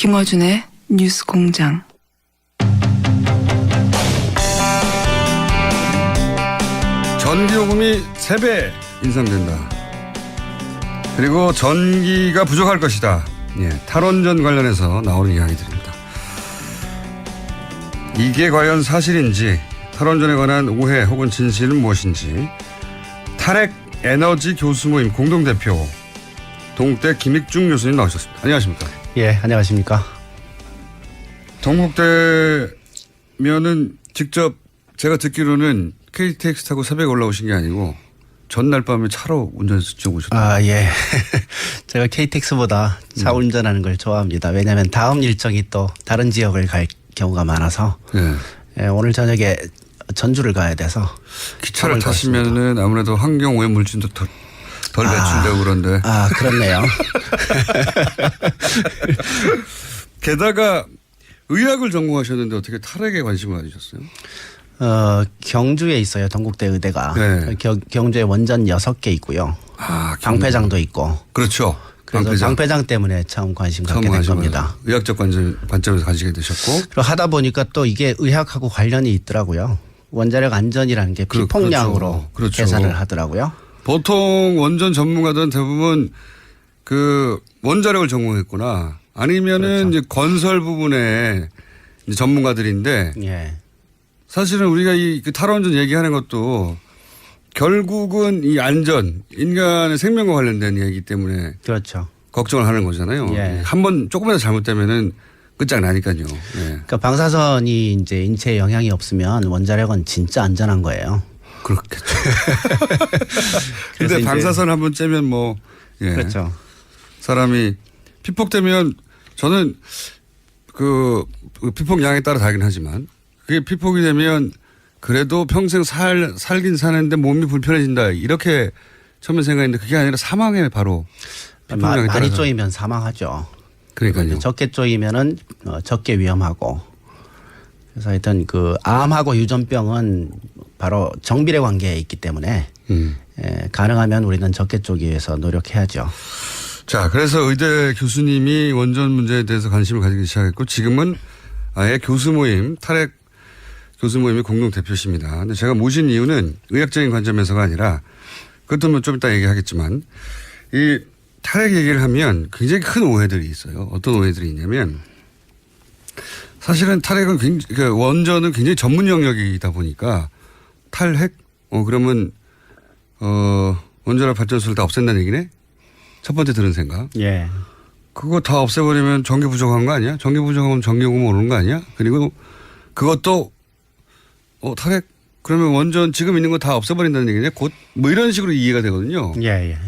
김어준의 뉴스 공장. 전기요금이 3배 인상된다. 그리고 전기가 부족할 것이다. 예, 탈원전 관련해서 나오는 이야기들입니다. 이게 과연 사실인지, 탈원전에 관한 오해 혹은 진실은 무엇인지, 탈핵 에너지 교수 모임 공동대표 동국대 김익중 교수님 나오셨습니다. 안녕하십니까? 예, 안녕하십니까? 동국대면은 직접 제가 듣기로는 KTX 타고 새벽에 올라오신 게 아니고 전날 밤에 차로 운전해서 쭉 오셨다. 아, 예. 제가 KTX보다 차 운전하는 걸 좋아합니다. 왜냐하면 다음 일정이 또 다른 지역을 갈 경우가 많아서 네. 예, 오늘 저녁에 전주를 가야 돼서 기차를 타시면은 아무래도 환경 오염 물질도 덜 배출되고 그런데. 아, 그렇네요. 게다가 의학을 전공하셨는데 어떻게 탈핵에 관심을 가지셨어요? 경주에 있어요. 동국대 의대가. 네. 경주에 원전 6개 있고요. 아, 방패장도 있고. 그렇죠. 그래서 방패장 때문에 처음 관심 갖게 된 겁니다. 의학적 관점에서 가지게 되셨고. 그리고 하다 보니까 또 이게 의학하고 관련이 있더라고요. 원자력 안전이라는 게 피폭량으로 그렇죠. 계산을 하더라고요. 보통 원전 전문가들은 대부분 그 원자력을 전공했거나 아니면은 그렇죠. 이제 건설 부분에 이제 전문가들인데 예. 사실은 우리가 이 탈원전 얘기하는 것도 결국은 이 안전, 인간의 생명과 관련된 얘기이기 때문에 그렇죠. 걱정을 하는 거잖아요. 예. 한번 조금이라도 잘못되면은 끝장나니까요. 예. 그러니까 방사선이 이제 인체에 영향이 없으면 원자력은 진짜 안전한 거예요. 그렇겠죠. 근데 방사선 한번 쬐면 뭐, 예. 그렇죠. 사람이 피폭되면 저는 그 피폭량에 따라 다르긴 하지만 그게 피폭이 되면 그래도 평생 살긴 사는데 몸이 불편해진다. 이렇게 처음에 생각했는데 그게 아니라 사망에 바로 피폭량에 따라서. 많이 쪼이면 사망하죠. 그러니까요. 적게 쪼이면은 적게 위험하고. 그래서 하여튼 그 암하고 유전병은 바로 정비례 관계에 있기 때문에 가능하면 우리는 적게 쪼기 위해서 노력해야죠. 자, 그래서 의대 교수님이 원전 문제에 대해서 관심을 가지기 시작했고 지금은 아예 교수 모임, 탈핵 교수 모임의 공동대표십니다. 근데 제가 모신 이유는 의학적인 관점에서가 아니라 그것도 뭐 좀 이따 얘기하겠지만 이 탈핵 얘기를 하면 굉장히 큰 오해들이 있어요. 어떤 오해들이 있냐면 사실은 탈핵은 굉장히, 원전은 굉장히 전문 영역이다 보니까 탈핵? 그러면 원자력 발전소를 다 없앤다는 얘기네? 첫 번째 들은 생각. 예. 그거 다 없애버리면 전기 부족한 거 아니야? 전기 부족하면 전기요금 오르는 거 아니야? 그리고 그것도 탈핵? 그러면 원전 지금 있는 거 다 없애버린다는 얘기냐? 곧 뭐 이런 식으로 이해가 되거든요. 예, 예.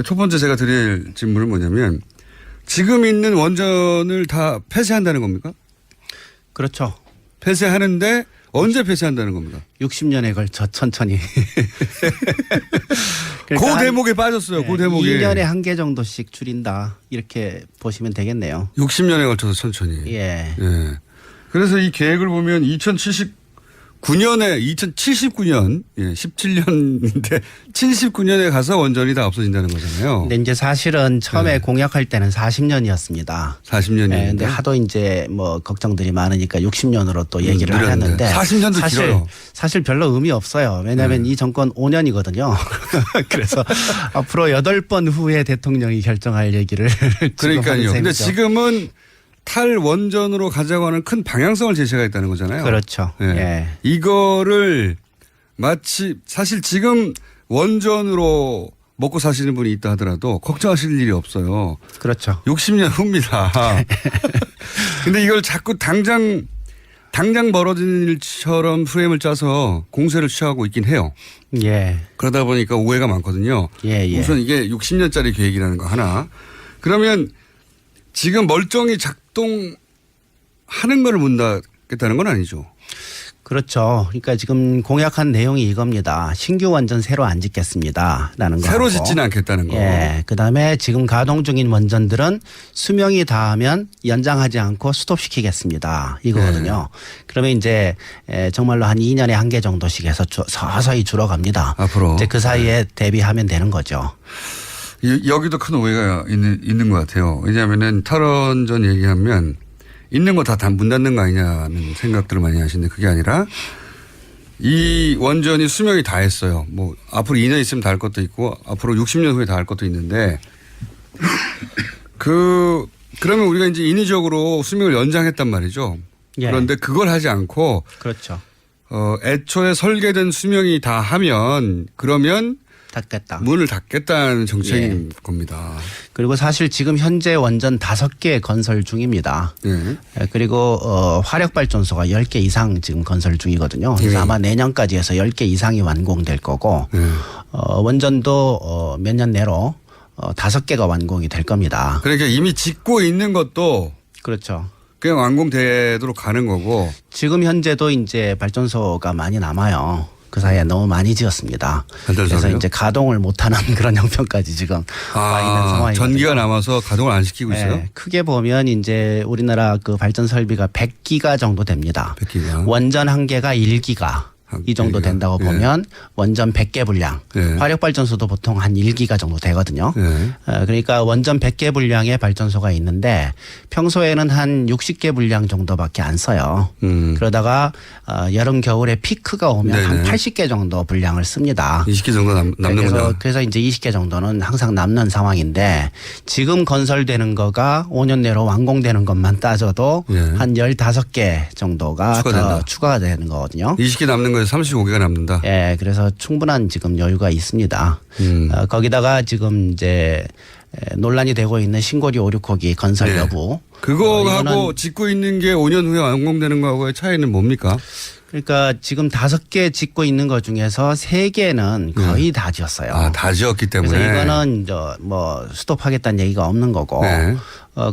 첫 번째 제가 드릴 질문은 뭐냐면 지금 있는 원전을 다 폐쇄한다는 겁니까? 그렇죠. 폐쇄하는데 언제 폐쇄한다는 겁니까? 60년에 걸쳐 천천히. 그 대목에 빠졌어요. 그 대목에. 2년에 한 개 정도씩 줄인다. 이렇게 보시면 되겠네요. 60년에 걸쳐서 천천히. 예. 예. 그래서 이 계획을 보면 2079년, 예, 17년인데 79년에 가서 원전이 다 없어진다는 거잖아요. 근데 이제 사실은 처음에 공약할 때는 40년이었습니다. 40년이었는데. 네, 근데 하도 이제 뭐 걱정들이 많으니까 60년으로 또 얘기를 하는데 40년도 길어요. 사실 별로 의미 없어요. 왜냐하면 이 정권 5년이거든요. 그래서 앞으로 8번 후에 대통령이 결정할 얘기를 그러니까요. 근데 지금은 탈원전으로 가자고 하는 큰 방향성을 제시가 있다는 거잖아요. 그렇죠. 예. 예. 이거를 마치 사실 지금 원전으로 먹고 사시는 분이 있다 하더라도 걱정하실 일이 없어요. 그렇죠. 60년 후입니다. 근데 이걸 자꾸 당장 벌어지는 일처럼 프레임을 짜서 공세를 취하고 있긴 해요. 예. 그러다 보니까 오해가 많거든요. 예, 예. 우선 이게 60년짜리 계획이라는 거 하나. 그러면 지금 멀쩡히 작동하는 걸 묻겠다는 건 아니죠. 그렇죠. 그러니까 지금 공약한 내용이 이겁니다. 신규 원전 새로 안 짓겠습니다라는 거. 새로 짓지는 않겠다는 거. 예. 그다음에 지금 가동 중인 원전들은 수명이 다하면 연장하지 않고 스톱시키겠습니다. 이거거든요. 그러면 이제 정말로 한 2년에 한 개 정도씩 해서 서서히 줄어갑니다. 앞으로. 이제 그 사이에 대비하면 되는 거죠. 여기도 큰 오해가 있는 것 같아요. 왜냐하면은 탈원전 얘기하면 있는 거 다 문 닫는 거 아니냐는 생각들을 많이 하시는데 그게 아니라 이 원전이 수명이 다 했어요. 뭐 앞으로 2년 있으면 다 할 것도 있고 앞으로 60년 후에 다 할 것도 있는데 그러면 우리가 이제 인위적으로 수명을 연장했단 말이죠. 예. 그런데 그걸 하지 않고 그렇죠. 애초에 설계된 수명이 다 하면 그러면 닫겠다. 문을 닫겠다는 정책인 겁니다. 그리고 사실 지금 현재 원전 5개 건설 중입니다. 네. 그리고 화력발전소가 10개 이상 지금 건설 중이거든요. 그래서 아마 내년까지 해서 10개 이상이 완공될 거고 원전도 몇 년 내로 5개가 완공이 될 겁니다. 그러니까 이미 짓고 있는 것도 그렇죠. 그냥 완공되도록 가는 거고. 지금 현재도 이제 발전소가 많이 남아요. 그 사이에 너무 많이 지었습니다. 발전소를요? 그래서 이제 가동을 못하는 그런 형편까지 지금 와 있는 상황이거든요. 전기가 남아서 가동을 안 시키고 있어요? 네, 크게 보면 이제 우리나라 그 발전 설비가 100기가 정도 됩니다. 100기가. 원전 한 개가 1기가. 이 정도 된다고 예. 보면 원전 100개 분량, 예. 화력발전소도 보통 한 1기가 정도 되거든요. 예. 그러니까 원전 100개 분량의 발전소가 있는데 평소에는 한 60개 분량 정도밖에 안 써요. 그러다가 여름 겨울에 피크가 오면 한 네네. 80개 정도 분량을 씁니다. 20개 정도 남는구나. 그래서 이제 20개 정도는 항상 남는 상황인데 지금 건설되는 거가 5년 내로 완공되는 것만 따져도 예. 한 15개 정도가 추가된다. 더 추가가 되는 거거든요. 20개 남는 거에서 35개가 남는다. 예, 그래서 충분한 지금 여유가 있습니다. 거기다가 지금 이제 논란이 되고 있는 신고리 5, 6호기 건설 네. 여부. 그거하고 짓고 있는 게 5년 후에 완공되는 거하고의 차이는 뭡니까? 그러니까 지금 5개 짓고 있는 것 중에서 3개는 거의 다 지었어요. 아, 다 지었기 때문에. 그래서 이거는 뭐 스톱하겠다는 얘기가 없는 거고. 네.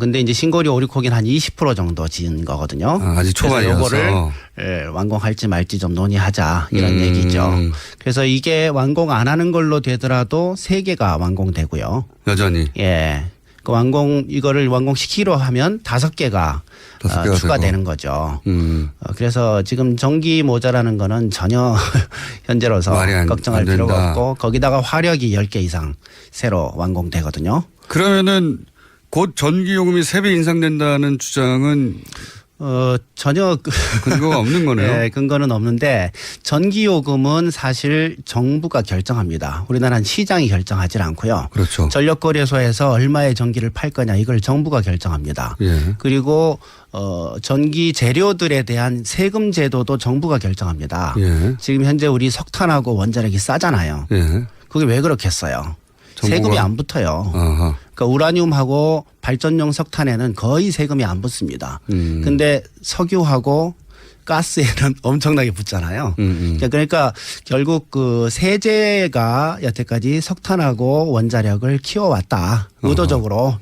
근데 이제 신고리 5, 6호기는 한 20% 정도 지은 거거든요. 아직 초반이어서. 요거를 완공할지 말지 좀 논의하자 이런 얘기죠. 그래서 이게 완공 안 하는 걸로 되더라도 3개가 완공되고요. 여전히. 예. 그 이거를 완공시키려 하면 5개가 5개가 추가되는 거죠. 음. 그래서 지금 전기 모자라는 거는 전혀 현재로서 걱정할 필요가 없고 거기다가 화력이 10개 이상 새로 완공되거든요. 그러면은 곧 전기 요금이 3배 인상된다는 주장은 전혀 근거가 없는 거네요. 네, 근거는 없는데 전기요금은 사실 정부가 결정합니다. 우리나라는 시장이 결정하지 않고요. 그렇죠. 전력거래소에서 얼마의 전기를 팔 거냐 이걸 정부가 결정합니다. 예. 그리고 전기 재료들에 대한 세금 제도도 정부가 결정합니다. 예. 지금 현재 우리 석탄하고 원자력이 싸잖아요. 예. 그게 왜 그렇겠어요? 정부가? 세금이 안 붙어요. 아하. 그러니까 우라늄하고 발전용 석탄에는 거의 세금이 안 붙습니다. 근데 석유하고 가스에는 엄청나게 붙잖아요. 그러니까 결국 그 세제가 여태까지 석탄하고 원자력을 키워왔다. 의도적으로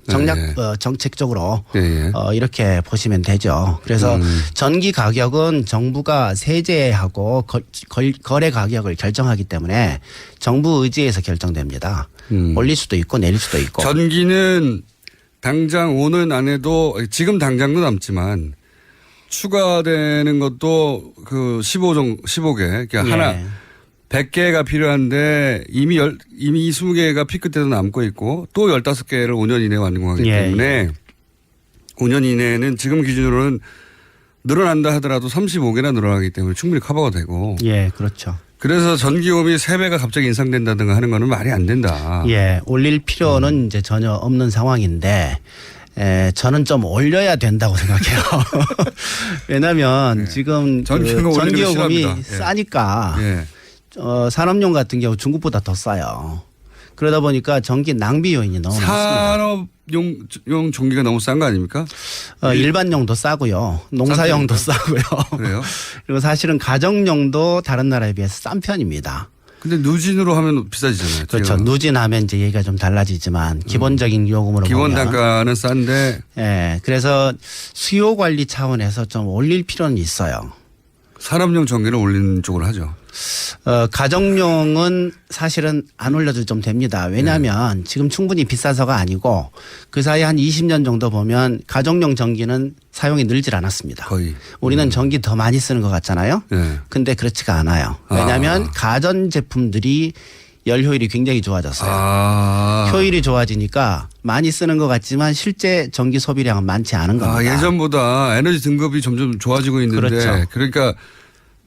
정책적으로 예. 이렇게 보시면 되죠. 그래서 전기 가격은 정부가 세제하고 거래 가격을 결정하기 때문에 정부 의지에서 결정됩니다. 올릴 수도 있고 내릴 수도 있고. 전기는 당장 오는 안에도 지금 당장도 남지만 추가되는 것도 그 15개. 그러니까 예. 하나 100개가 필요한데 이미 20개가 피크 때도 남고 있고 또 15개를 5년 이내에 완공하기 때문에 5년 이내에는 지금 기준으로는 늘어난다 하더라도 35개나 늘어나기 때문에 충분히 커버가 되고. 예, 그렇죠. 그래서 전기요금이 3배가 갑자기 인상된다든가 하는 거는 말이 안 된다. 예, 올릴 필요는 이제 전혀 없는 상황인데 저는 좀 올려야 된다고 생각해요. 왜냐하면 지금 전기요금이 싸니까 산업용 같은 경우 중국보다 더 싸요. 그러다 보니까 전기 낭비 요인이 너무 많습니다. 산업용 전기가 너무 싼 거 아닙니까? 일반용도 싸고요. 농사용도 싸고요. 그래요? 그리고 사실은 가정용도 다른 나라에 비해서 싼 편입니다. 근데 누진으로 하면 비싸지잖아요. 그렇죠. 누진하면 이제 얘기가 좀 달라지지만 기본적인 요금으로 기본 보면 단가는 싼데. 예. 그래서 수요 관리 차원에서 좀 올릴 필요는 있어요. 산업용 전기를 올리는 쪽으로 하죠. 가정용은 사실은 안 올려도 좀 됩니다. 왜냐하면 지금 충분히 비싸서가 아니고 그 사이에 한 20년 정도 보면 가정용 전기는 사용이 늘질 않았습니다. 거의. 우리는 전기 더 많이 쓰는 것 같잖아요. 네. 근데 그렇지가 않아요. 왜냐하면 가전 제품들이 열 효율이 굉장히 좋아졌어요. 효율이 좋아지니까 많이 쓰는 것 같지만 실제 전기 소비량은 많지 않은 겁니다. 예전보다 에너지 등급이 점점 좋아지고 있는데 그렇죠. 그러니까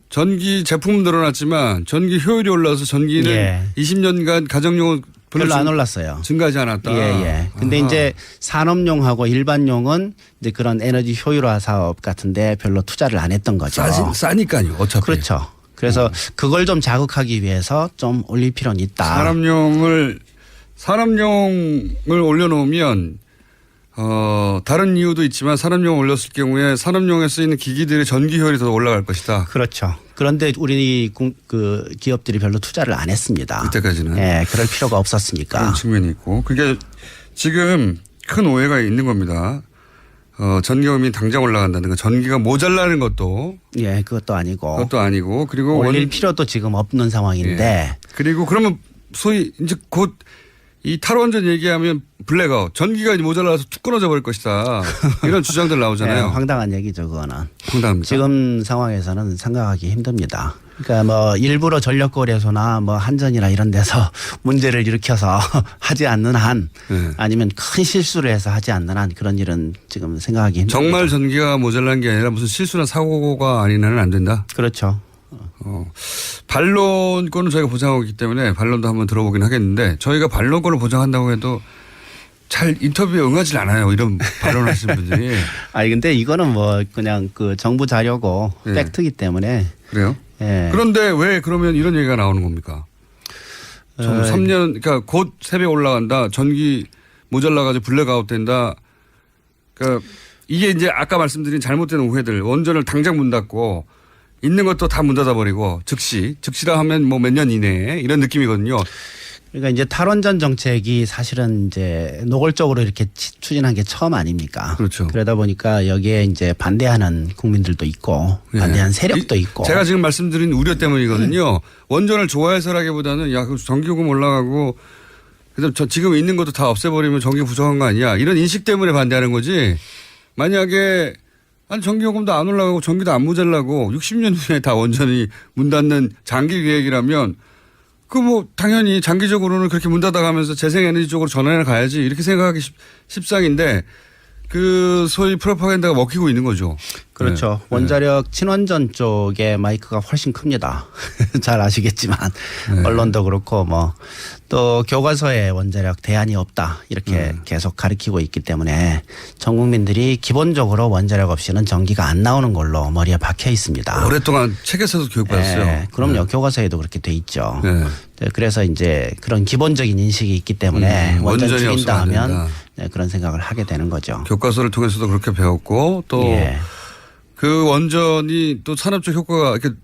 전기 제품은 늘어났지만 전기 효율이 올라서 전기는 예. 20년간 가정용은 별로 안 올랐어요. 증가하지 않았다. 예. 근데 이제 산업용하고 일반용은 이제 그런 에너지 효율화 사업 같은데 별로 투자를 안 했던 거죠. 싸니까요. 어차피. 그렇죠. 그래서 그걸 좀 자극하기 위해서 좀 올릴 필요는 있다. 산업용을 올려놓으면 다른 이유도 있지만 산업용 올렸을 경우에 산업용에 쓰이는 기기들의 전기 효율이 더 올라갈 것이다. 그렇죠. 그런데 우리 그 기업들이 별로 투자를 안 했습니다. 이때까지는. 예, 그럴 필요가 없었으니까. 그런 측면이 있고. 그게 지금 큰 오해가 있는 겁니다. 전기요금이 당장 올라간다는 거. 전기가 모자라는 것도. 예, 그것도 아니고. 그리고 올릴 필요도 지금 없는 상황인데. 예. 그리고 그러면 소위 이제 곧 이 탈원전 얘기하면 블랙아웃. 전기가 모자라서 툭 끊어져 버릴 것이다. 이런 주장들 나오잖아요. 네, 황당한 얘기죠, 그거는. 황당합니다. 지금 상황에서는 생각하기 힘듭니다. 그러니까 뭐 일부러 전력거래소나 뭐 한전이나 이런 데서 문제를 일으켜서 하지 않는 한 아니면 큰 실수를 해서 하지 않는 한 그런 일은 지금 생각하기 힘듭니다. 정말 전기가 모자란 게 아니라 무슨 실수나 사고가 아닌 한은 안 된다. 그렇죠. 반론권은 저희가 보장하고 있기 때문에 반론도 한번 들어보긴 하겠는데 저희가 반론권을 보장한다고 해도 잘 인터뷰에 응하지 않아요. 이런 반론하시는 분들이. 아니 근데 이거는 뭐 그냥 그 정부 자료고 예. 팩트이기 때문에. 그래요? 예. 그런데 왜 그러면 이런 얘기가 나오는 겁니까? 3년 그러니까 곧 세배 올라간다. 전기 모자라가지고 블랙아웃 된다. 그러니까 이게 이제 아까 말씀드린 잘못된 오해들. 원전을 당장 문 닫고 있는 것도 다 문 닫아버리고 즉시라 하면 뭐 몇 년 이내에 이런 느낌이거든요. 그러니까 이제 탈원전 정책이 사실은 이제 노골적으로 이렇게 추진한 게 처음 아닙니까? 그렇죠. 그러다 보니까 여기에 이제 반대하는 국민들도 있고 반대하는 세력도 있고. 제가 지금 말씀드린 우려 때문이거든요. 원전을 좋아해서라기보다는 야, 전기요금 올라가고 그래서 지금 있는 것도 다 없애버리면 전기 부족한 거 아니야. 이런 인식 때문에 반대하는 거지. 만약에 아니 전기요금도 안 올라가고 전기도 안 모자라고 60년 후에 다 원전이 문 닫는 장기 계획이라면 그 뭐 당연히 장기적으로는 그렇게 문 닫아가면서 재생에너지 쪽으로 전환해 가야지 이렇게 생각하기 십상인데 그 소위 프로파간다가 먹히고 있는 거죠. 그렇죠. 네. 원자력 친원전 쪽에 마이크가 훨씬 큽니다. 잘 아시겠지만 언론도 그렇고 뭐 또 교과서에 원자력 대안이 없다 이렇게 계속 가르치고 있기 때문에 전 국민들이 기본적으로 원자력 없이는 전기가 안 나오는 걸로 머리에 박혀 있습니다. 오랫동안 책에서도 교육받았어요. 네, 그럼요. 교과서에도 그렇게 돼 있죠. 네. 그래서 이제 그런 기본적인 인식이 있기 때문에 원전 원전이 죽인다 없으면 안 하면 된다. 그런 생각을 하게 되는 거죠. 교과서를 통해서도 그렇게 배웠고 또 그 원전이 또 산업적 효과가 이렇게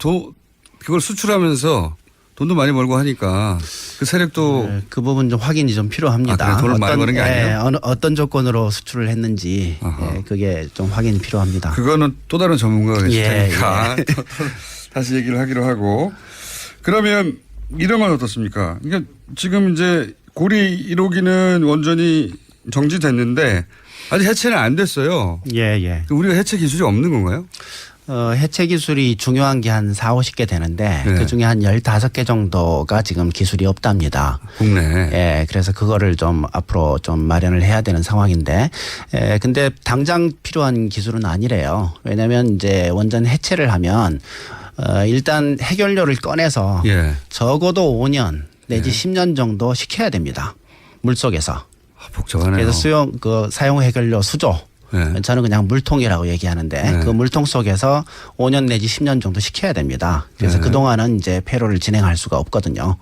그걸 수출하면서 돈도 많이 벌고 하니까 그 세력도 그 부분 좀 확인이 좀 필요합니다. 그래, 돈을 많이 버는 게 아니에요? 어떤 조건으로 수출을 했는지 그게 좀 확인이 필요합니다. 그거는 또 다른 전문가가 계실 예, 테니까 또 다시 얘기를 하기로 하고 그러면 이런 건 어떻습니까? 그러니까 지금 이제 고리 1호기는 원전이 정지됐는데 아직 해체는 안 됐어요. 예. 우리가 해체 기술이 없는 건가요? 해체 기술이 중요한 게 한 40-50개 되는데 네. 그중에 한 15개 정도가 지금 기술이 없답니다. 국내. 예, 그래서 그거를 좀 앞으로 좀 마련을 해야 되는 상황인데, 근데 당장 필요한 기술은 아니래요. 왜냐하면 이제 원전 해체를 하면 일단 해결료를 꺼내서 예. 적어도 5년 내지 10년 정도 식혀야 됩니다. 물 속에서. 복잡하네요. 그래서 사용 해결료 수조. 네. 저는 그냥 물통이라고 얘기하는데 그 물통 속에서 5년 내지 10년 정도 식혀야 됩니다. 그래서 그동안은 이제 폐로를 진행할 수가 없거든요.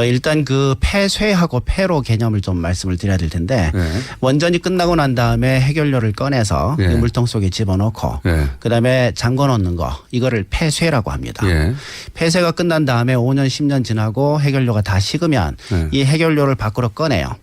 일단 그 폐쇄하고 폐로 개념을 좀 말씀을 드려야 될 텐데 원전이 끝나고 난 다음에 해결료를 꺼내서 그 물통 속에 집어넣고 그다음에 잠궈 놓는 거 이거를 폐쇄라고 합니다. 폐쇄가 끝난 다음에 5년 10년 지나고 해결료가 다 식으면 이 해결료를 밖으로 꺼내요.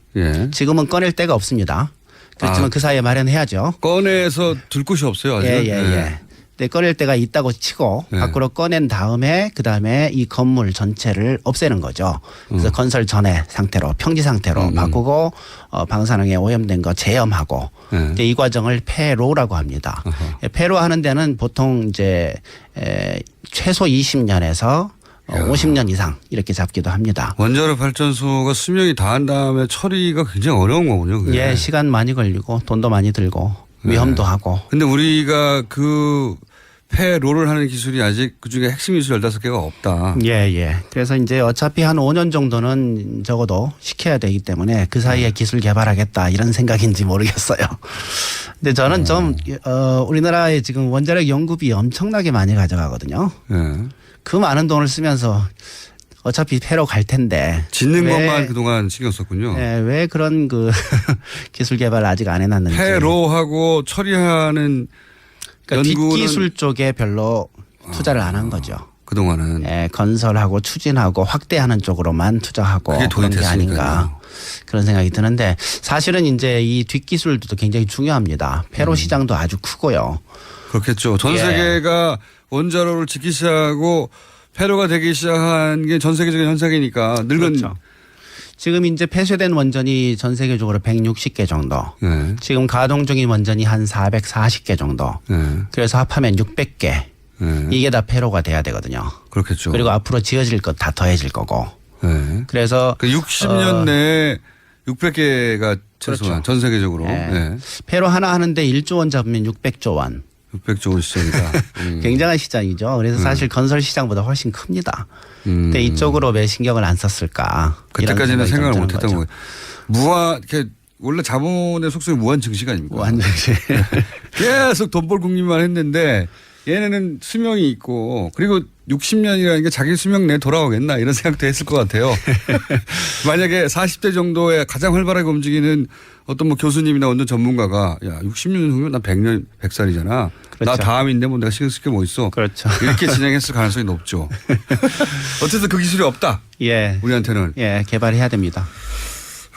지금은 꺼낼 데가 없습니다. 그렇지만 그 사이에 마련해야죠. 꺼내서 둘 곳이 없어요. 아직. 예. 근데 꺼낼 때가 있다고 치고 밖으로 꺼낸 다음에 그다음에 이 건물 전체를 없애는 거죠. 그래서 건설 전의 상태로 평지 상태로 바꾸고 방사능에 오염된 거 제염하고 이제 이 과정을 폐로라고 합니다. 폐로 하는 데는 보통 이제 최소 20년에서 50년 이상 이렇게 잡기도 합니다. 원자력 발전소가 수명이 다한 다음에 처리가 굉장히 어려운 거군요. 그게. 예, 시간 많이 걸리고 돈도 많이 들고 위험도 하고. 근데 우리가 그 폐로를 하는 기술이 아직 그중에 핵심 기술 15개가 없다. 예. 그래서 이제 어차피 한 5년 정도는 적어도 시켜야 되기 때문에 그 사이에 기술 개발하겠다 이런 생각인지 모르겠어요. 근데 저는 좀 우리나라에 지금 원자력 연구비 엄청나게 많이 가져가거든요. 예. 그 많은 돈을 쓰면서 어차피 폐로 갈 텐데 짓는 것만 그동안 신경 썼군요. 예, 왜 그런 그 기술 개발을 아직 안 해놨는지. 폐로하고 처리하는 그러니까 연구는 뒷기술 쪽에 별로 투자를 안 한 거죠. 그동안은 예, 건설하고 추진하고 확대하는 쪽으로만 투자하고 그게 돈이 그런 게 됐으니까요. 아닌가 그런 생각이 드는데 사실은 이제 이 뒷기술도 굉장히 중요합니다. 폐로 시장도 아주 크고요. 그렇겠죠. 전 예. 세계가 원자로를 짓기 시작하고 폐로가 되기 시작한 게 전 세계적인 현상이니까 늙은 그렇죠. 지금 이제 폐쇄된 원전이 전 세계적으로 160개 정도. 네. 지금 가동 중인 원전이 한 440개 정도. 네. 그래서 합하면 600개. 네. 이게 다 폐로가 돼야 되거든요. 그렇겠죠. 그리고 앞으로 지어질 것 다 더해질 거고. 네. 그래서 그 60년 내에 600개가 최소한 그렇죠. 전 세계적으로 네. 네. 폐로 하나 하는데 1조 원 잡으면 600조 원. 600조 원 시장이다. 굉장한 시장이죠. 그래서 사실 건설 시장보다 훨씬 큽니다. 근데 이쪽으로 왜 신경을 안 썼을까? 그때까지는 생각을 이런 못했던 거죠. 거예요. 무한 이렇게 원래 자본의 속성이 무한 증식 아닙니까? 완전히. 계속 돈 벌 국립만 했는데 얘네는 수명이 있고 그리고 60년이라는 게 자기 수명 내에 돌아오겠나 이런 생각도 했을 것 같아요. 만약에 40대 정도에 가장 활발하게 움직이는 어떤 뭐 교수님이나 어떤 전문가가 야 60년 후면 나 100년 100살이잖아. 그렇죠. 나 다음인데 뭐 내가 신경 쓸 게 뭐 있어. 그렇죠. 이렇게 진행했을 가능성이 높죠. 어쨌든 그 기술이 없다. 예. 우리한테는. 예, 개발해야 됩니다.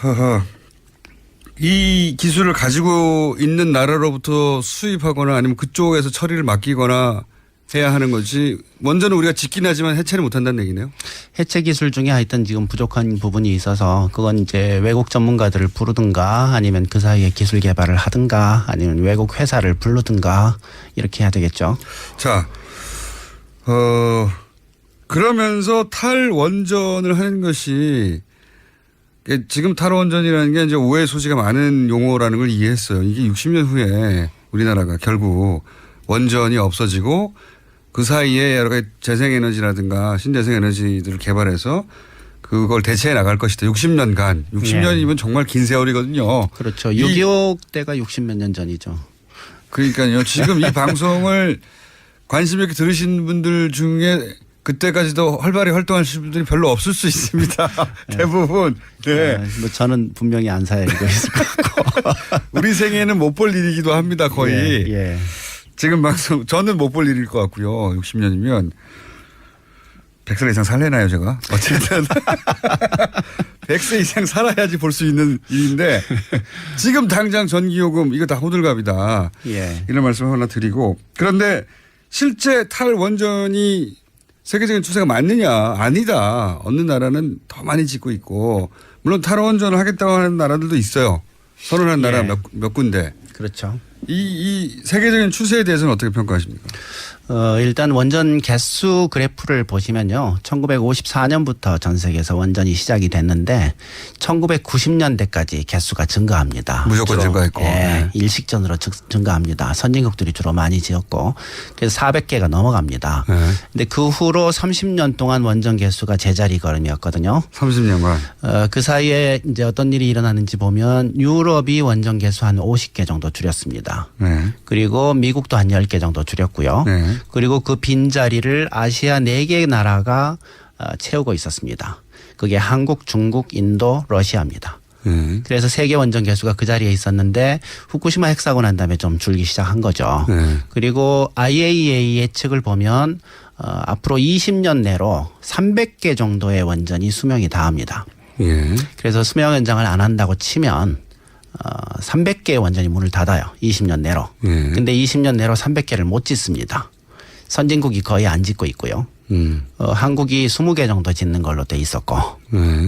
허허. 이 기술을 가지고 있는 나라로부터 수입하거나 아니면 그쪽에서 처리를 맡기거나 해야 하는 거지 원전은 우리가 짓긴 하지만 해체를 못한다는 얘기네요. 해체 기술 중에 하여튼 지금 부족한 부분이 있어서 그건 이제 외국 전문가들을 부르든가 아니면 그 사이에 기술 개발을 하든가 아니면 외국 회사를 부르든가 이렇게 해야 되겠죠. 자, 그러면서 탈원전을 하는 것이 지금 탈원전이라는 게 이제 오해 소지가 많은 용어라는 걸 이해했어요. 이게 60년 후에 우리나라가 결국 원전이 없어지고 그 사이에 여러 가지 재생에너지라든가 신재생에너지들을 개발해서 그걸 대체해 나갈 것이다. 60년간. 60년이면 정말 긴 세월이거든요. 그렇죠. 6.25 때가 60몇 년 전이죠. 그러니까요. 지금 이 방송을 관심 있게 들으신 분들 중에 그때까지도 활발히 활동하실 분들이 별로 없을 수 있습니다. 대부분. 네. 뭐 저는 분명히 안 살고 있을 것 같고. 우리 생애는 못 볼 일이기도 합니다. 거의. 예. 지금 방송 저는 못 볼 일일 것 같고요. 60년이면 100살 이상 살래나요 제가? 어쨌든 100세 이상 살아야지 볼 수 있는 일인데 지금 당장 전기요금 이거 다 호들갑이다. 예. 이런 말씀 하나 드리고 그런데 실제 탈원전이 세계적인 추세가 맞느냐? 아니다. 어느 나라는 더 많이 짓고 있고 물론 탈원전을 하겠다고 하는 나라들도 있어요. 선언한 나라 몇 군데. 그렇죠. 이 세계적인 추세에 대해서는 어떻게 평가하십니까? 일단 원전 개수 그래프를 보시면요. 1954년부터 전 세계에서 원전이 시작이 됐는데 1990년대까지 개수가 증가합니다. 무조건 증가했고. 네. 일식전으로 증가합니다. 선진국들이 주로 많이 지었고 그래서 400개가 넘어갑니다. 네. 근데 그 후로 30년 동안 원전 개수가 제자리 걸음이었거든요. 30년간. 그 사이에 이제 어떤 일이 일어나는지 보면 유럽이 원전 개수 한 50개 정도 줄였습니다. 네. 그리고 미국도 한 10개 정도 줄였고요. 네. 그리고 그 빈자리를 아시아 4개 나라가 채우고 있었습니다. 그게 한국, 중국, 인도, 러시아입니다. 그래서 세계 원전 개수가 그 자리에 있었는데 후쿠시마 핵사고 난 다음에 좀 줄기 시작한 거죠. 네. 그리고 IAEA 예측을 보면 앞으로 20년 내로 300개 정도의 원전이 수명이 다합니다. 예. 그래서 수명 연장을 안 한다고 치면 300개의 원전이 문을 닫아요. 20년 내로. 예. 근데 20년 내로 300개를 못 짓습니다. 선진국이 거의 안 짓고 있고요. 한국이 20개 정도 짓는 걸로 돼 있었고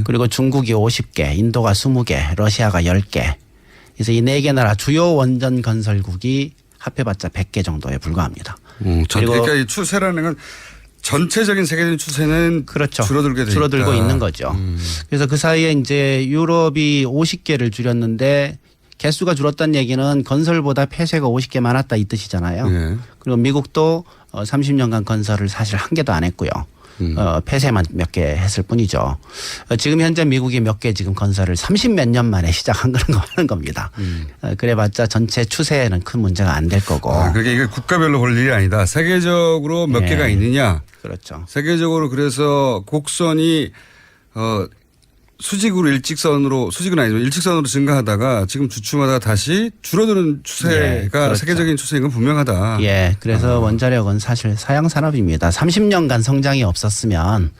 그리고 중국이 50개, 인도가 20개, 러시아가 10개. 그래서 이 4개 나라 주요 원전 건설국이 합해봤자 100개 정도에 불과합니다. 그러니까 이 추세라는 건 전체적인 세계적인 추세는 그렇죠. 줄어들게 돼 줄어들고 있다. 있는 거죠. 그래서 그 사이에 이제 유럽이 50개를 줄였는데 개수가 줄었다는 얘기는 건설보다 폐쇄가 50개 많았다 이 뜻이잖아요. 네. 그리고 미국도 30년간 건설을 사실 한 개도 안 했고요. 폐쇄만 몇 개 했을 뿐이죠. 지금 현재 미국이 몇 개 지금 건설을 30몇 년 만에 시작한 그런 거 하는 겁니다. 그래봤자 전체 추세에는 큰 문제가 안 될 거고. 그러니까 이게 국가별로 볼 일이 아니다. 세계적으로 몇 네. 개가 있느냐. 그렇죠. 세계적으로 그래서 곡선이 수직은 아니지만 일직선으로 증가하다가 지금 주춤하다가 다시 줄어드는 추세가 예, 그렇죠. 세계적인 추세인 건 분명하다. 예. 그래서 원자력은 사실 사양 산업입니다. 30년간 성장이 없었으면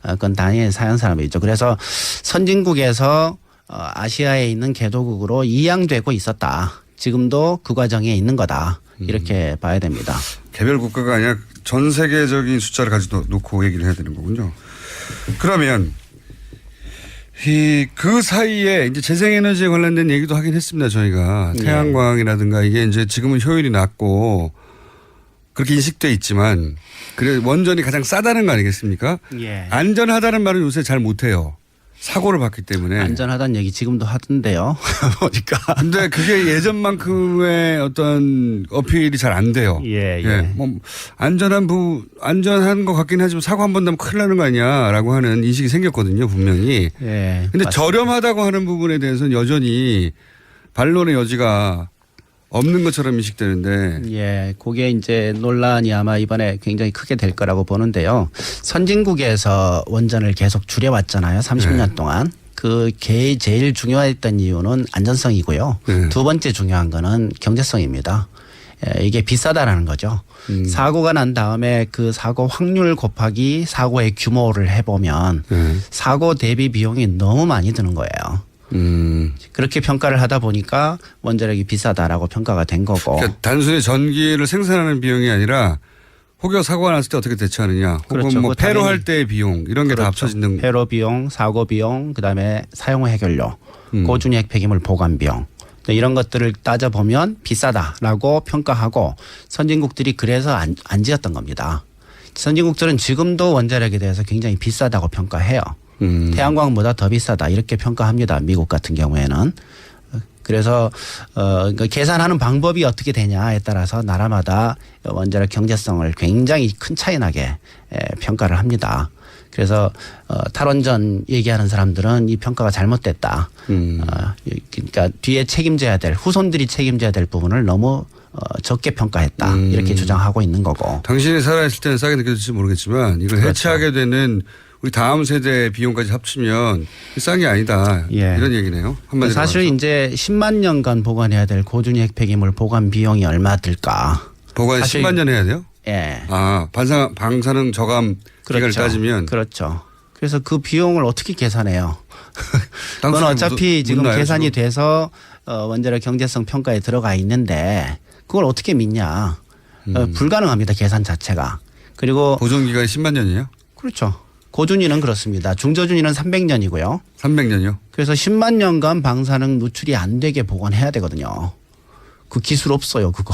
그건 당연히 사양 산업이죠. 그래서 선진국에서 아시아에 있는 개도국으로 이양되고 있었다. 지금도 그 과정에 있는 거다. 이렇게 봐야 됩니다. 개별 국가가 아니라 전 세계적인 숫자를 가지고 놓고 얘기를 해야 되는 거군요. 그러면 그 사이에 이제 재생에너지에 관련된 얘기도 하긴 했습니다. 저희가 태양광이라든가 이게 이제 지금은 효율이 낮고 그렇게 인식돼 있지만 그래 원전이 가장 싸다는 거 아니겠습니까? 예. 안전하다는 말은 요새 잘 못해요. 사고를 봤기 때문에. 안전하다는 얘기 지금도 하던데요. 보니까. 근데 그게 예전만큼의 어떤 어필이 잘 안 돼요. 예. 뭐 안전한 것 같긴 하지만 사고 한 번 나면 큰일 나는 거 아니야라고 하는 인식이 생겼거든요, 분명히. 예. 근데 맞습니다. 저렴하다고 하는 부분에 대해서는 여전히 반론의 여지가 없는 것처럼 인식되는데. 예, 그게 이제 논란이 아마 이번에 굉장히 크게 될 거라고 보는데요. 선진국에서 원전을 계속 줄여왔잖아요. 30년 동안. 그게 제일 중요했던 이유는 안전성이고요. 두 번째 중요한 거는 경제성입니다. 예, 이게 비싸다라는 거죠. 사고가 난 다음에 그 사고 확률 곱하기 사고의 규모를 해보면 사고 대비 비용이 너무 많이 드는 거예요. 그렇게 평가를 하다 보니까 원자력이 비싸다라고 평가가 된 거고. 그러니까 단순히 전기를 생산하는 비용이 아니라 혹여 사고가 났을 때 어떻게 대처하느냐. 혹은 그렇죠. 뭐 그거 폐로 당연히- 할 때의 비용 이런 게 다 그렇죠. 합쳐지는. 폐로 비용, 사고 비용, 그다음에 사용 후 해결료, 고준위 핵 폐기물 보관 비용. 이런 것들을 따져보면 비싸다라고 평가하고 선진국들이 그래서 안 지었던 겁니다. 선진국들은 지금도 원자력에 대해서 굉장히 비싸다고 평가해요. 태양광보다 더 비싸다 이렇게 평가합니다. 미국 같은 경우에는. 그래서 그러니까 계산하는 방법이 어떻게 되냐에 따라서 나라마다 원자력 경제성을 굉장히 큰 차이 나게 평가를 합니다. 그래서 탈원전 얘기하는 사람들은 이 평가가 잘못됐다. 그러니까 뒤에 책임져야 될 후손들이 책임져야 될 부분을 너무 적게 평가했다. 이렇게 주장하고 있는 거고. 당신이 살아있을 때는 싸게 느껴질지 모르겠지만 이걸 그렇죠. 해체하게 되는 우리 다음 세대 비용까지 합치면 싼 게 아니다. 예. 이런 얘기네요. 한마디로 사실 말해서. 이제 10만 년간 보관해야 될 고준위 핵 폐기물 보관 비용이 얼마 들까? 보관 사실- 10만 년 해야 돼요? 예. 방사능 저감 기간을 따지면 그렇죠. 그래서 그 비용을 어떻게 계산해요? 그건 땅속에 어차피 지금 묻나요, 계산이 지금? 돼서 원자력 경제성 평가에 들어가 있는데 그걸 어떻게 믿냐? 불가능합니다. 계산 자체가. 그리고 보존 기간이 10만 년이에요? 그렇죠. 고준위는 그렇습니다. 중저준위는 300년이고요. 300년이요? 그래서 10만 년간 방사능 누출이 안 되게 보관해야 되거든요. 그 기술 없어요, 그거.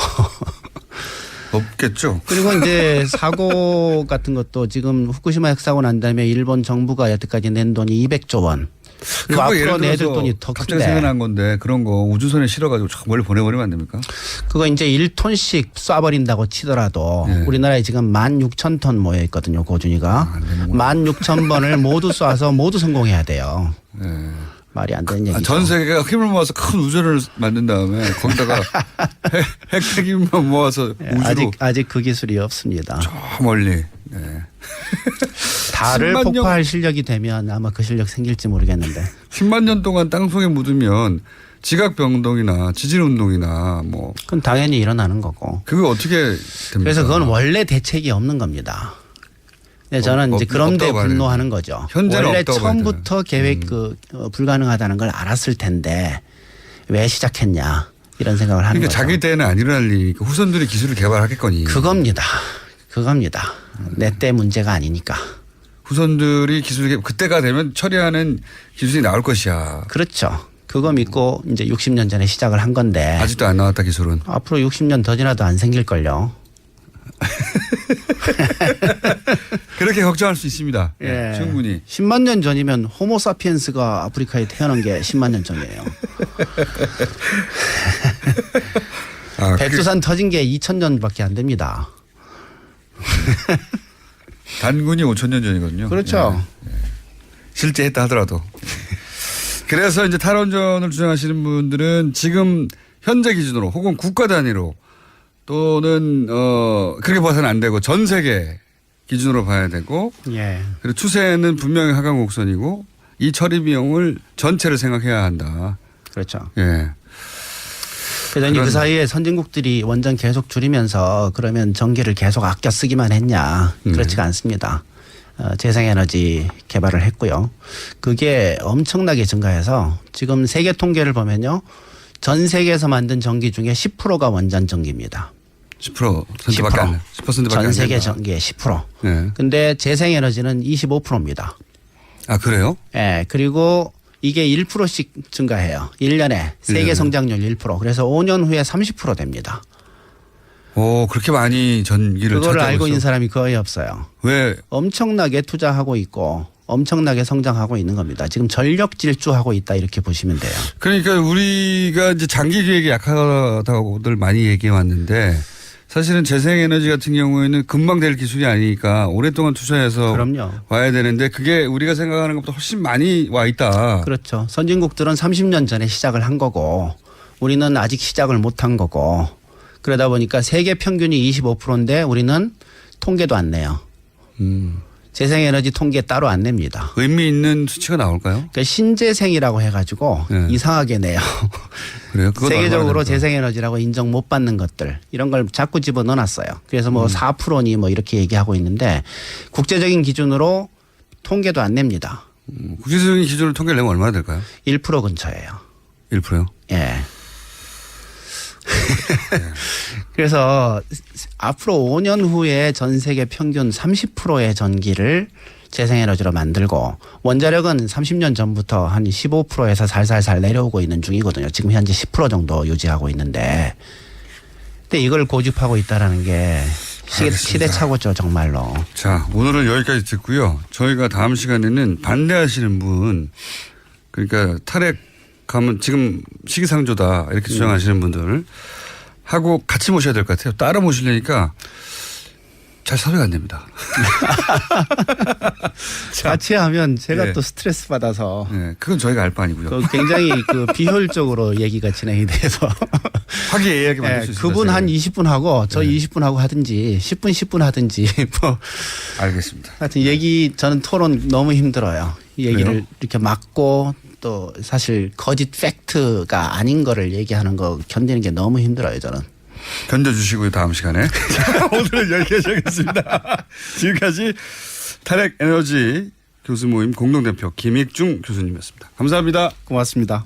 없겠죠. 그리고 이제 사고 같은 것도 지금 후쿠시마 핵사고 난 다음에 일본 정부가 여태까지 낸 돈이 200조 원. 그리고 그거 예를 앞으로 내줄 들어서 돈이 더 갑자기 큰데 생각난 건데 그런 거 우주선에 실어가지고 저 멀리 보내버리면 안 됩니까? 그거 이제 1톤씩 쏴버린다고 치더라도 네. 우리나라에 지금 16,000톤 모여 있거든요, 고준위가. 16,000번을 모두 쏴서 모두 성공해야 돼요. 네. 말이 안 되는 얘기죠. 전 세계가 힘을 모아서 큰 우주를 만든 다음에 거기다가 핵핵힘만 모아서 우주로 아직 그 기술이 없습니다. 저 멀리. 네. 달을 10만 년- 폭파할 실력이 되면 아마 그 실력 생길지 모르겠는데. 10만 년 동안 땅속에 묻으면 지각 변동이나 지진 운동이나 뭐 그건 당연히 일어나는 거고. 그거 어떻게 됩니까? 그래서 그건 원래 대책이 없는 겁니다. 네, 저는 이제 그런 데 없다고 봐야 분노하는 거죠. 현재는 원래 없다고 봐야 처음부터 계획 불가능하다는 걸 알았을 텐데 왜 시작했냐 이런 생각을 하는 그러니까 거죠. 자기 때는 안 일어날 일이니까 후손들이 기술을 개발하겠거니. 그겁니다. 내 때 문제가 아니니까. 후손들이 그때가 되면 처리하는 기술이 나올 것이야. 그렇죠. 그거 믿고 이제 60년 전에 시작을 한 건데 아직도 안 나왔다 기술은. 앞으로 60년 더 지나도 안 생길걸요. 그렇게 걱정할 수 있습니다. 예. 충분히. 10만 년 전이면 호모사피엔스가 아프리카에 태어난 게 10만 년 전이에요. 아, 백두산 터진 게 2,000년밖에 안 됩니다. 단군이 5,000년 전이거든요. 그렇죠. 예. 실제 했다 하더라도. 그래서 이제 탈원전을 주장하시는 분들은 지금 현재 기준으로 혹은 국가 단위로 또는 그렇게 봐서는 안 되고 전 세계 기준으로 봐야 되고 예. 그리고 추세는 분명히 하강 곡선이고 이 처리 비용을 전체를 생각해야 한다. 그렇죠. 예. 그러니 그 사이에 선진국들이 원전 계속 줄이면서 그러면 전기를 계속 아껴 쓰기만 했냐. 그렇지가 않습니다. 재생에너지 개발을 했고요. 그게 엄청나게 증가해서 지금 세계 통계를 보면요. 전 세계에서 만든 전기 중에 10%가 원전 전기입니다. 10%밖에 안 돼. 10%밖에 전 안 세계 된다. 전기의 10%. 네. 근데 재생에너지는 25%입니다. 아 그래요? 예. 그리고 이게 1%씩 증가해요. 1년에 세계 1년에. 성장률 1%. 그래서 5년 후에 30% 됩니다. 오 그렇게 많이 전기를 그걸 차지하고 알고 있어? 있는 사람이 거의 없어요. 왜? 엄청나게 투자하고 있고 엄청나게 성장하고 있는 겁니다. 지금 전력 질주하고 있다 이렇게 보시면 돼요. 그러니까 우리가 이제 장기 계획이 약하다고들 많이 얘기해 왔는데 사실은 재생에너지 같은 경우에는 금방 될 기술이 아니니까 오랫동안 투자해서 그럼요. 와야 되는데 그게 우리가 생각하는 것보다 훨씬 많이 와 있다. 그렇죠. 선진국들은 30년 전에 시작을 한 거고 우리는 아직 시작을 못 한 거고 그러다 보니까 세계 평균이 25%인데 우리는 통계도 안 내요. 재생에너지 통계 따로 안 냅니다. 의미 있는 수치가 나올까요? 그러니까 신재생이라고 해가지고 네. 이상하게 내요. 그래요? 그건 세계적으로 얼마나 될까요? 재생에너지라고 인정 못 받는 것들 이런 걸 자꾸 집어넣어놨어요. 그래서 뭐 4%니 뭐 이렇게 얘기하고 있는데 국제적인 기준으로 통계도 안 냅니다. 국제적인 기준으로 통계를 내면 얼마나 될까요? 1% 근처예요. 1%요? 예. 그래서 앞으로 5년 후에 전 세계 평균 30%의 전기를 재생에너지로 만들고 원자력은 30년 전부터 한 15%에서 살살살 내려오고 있는 중이거든요. 지금 현재 10% 정도 유지하고 있는데 근데 이걸 고집하고 있다라는 게 시대착오죠 정말로. 자, 오늘은 여기까지 듣고요. 저희가 다음 시간에는 반대하시는 분, 그러니까 탈핵하면 지금 시기상조다 이렇게 주장하시는 분들 하고 같이 모셔야 될 것 같아요. 따로 모시려니까 잘 섭외가 안 됩니다. 같이 하면 제가 네. 또 스트레스 받아서 네, 그건 저희가 알 바 아니고요. 굉장히 그 비효율적으로 얘기가 진행이 돼서 화기애애하게 만들 수 네, 있습니다. 그분 한 저희는. 20분 하고 저 20분 하고 하든지 10분 하든지 뭐 알겠습니다. 하여튼 얘기 저는 토론 너무 힘들어요. 이 얘기를 그래요? 이렇게 막고 또 사실 거짓 팩트가 아닌 거를 얘기하는 거 견디는 게 너무 힘들어요 저는. 견뎌주시고요. 다음 시간에. 자, 오늘은 여기까지 하겠습니다. 지금까지 탈핵 에너지 교수 모임 공동대표 김익중 교수님이었습니다. 감사합니다. 고맙습니다.